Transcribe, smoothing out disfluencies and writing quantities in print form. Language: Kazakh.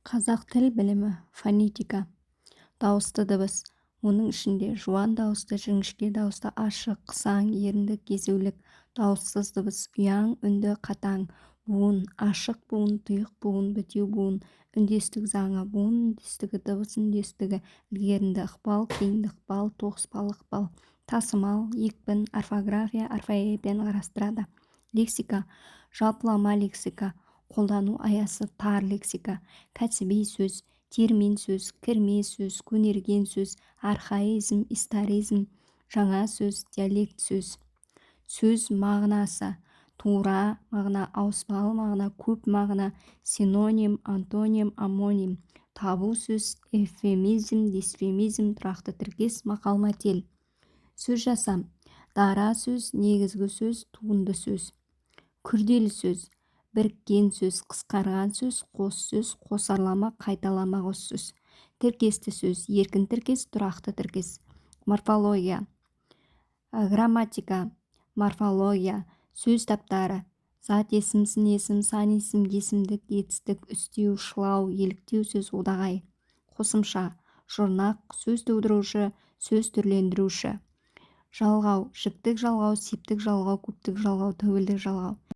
Қазақ тіл білімі фонетика. Дауысты дыбыс. Оның ішінде жуан дауысты, жіңішке дауысты, ашық, қысаң, ерінді, кезеулік, дауыссыз дыбыс, ұяң, үнді, қатаң, буын, ашық буын, тұйық буын, бітеу буын, үндестік заңы, буын үндестігі, дыбыс үндестігі, ілгерінді ықпал, кейінді ықпал, тоғыспалы ықпал, тасымал, екпін, орфография, орфоэпияны қарастырады. Лексика, жалпылама лексика, қолдану аясы тар лексика, кәсіби сөз, термин сөз, кірме сөз, көнерген сөз, архаизм, историзм, жаңа сөз, диалект сөз. Сөз мағынасы: тура мағына, ауыспалы мағына, көп мағына, синоним, антоним, амоним. Табу сөз, эвфемизм, дисфемизм, тұрақты тіркес, мақал-мәтел. Сөз жасам: дара сөз, негізгі сөз, туынды сөз. Күрделі сөз: біріккен сөз, қысқарған сөз, қос сөз, қосарлама, қайталама қос сөз. Тіркесті сөз: еркін тіркес, тұрақты тіркес. Морфология: грамматика, морфология, сөз таптары: зат есім, сын есім, сан есім, есімдік, етістік, үстеу, шылау, еліктеу сөз, одағай. Қосымша: жұрнақ, сөз тудырушы, сөз түрлендіруші. Жалғау: жіктік жалғау, септік жалғау, көптік жалғау, тәуелдік жалғау.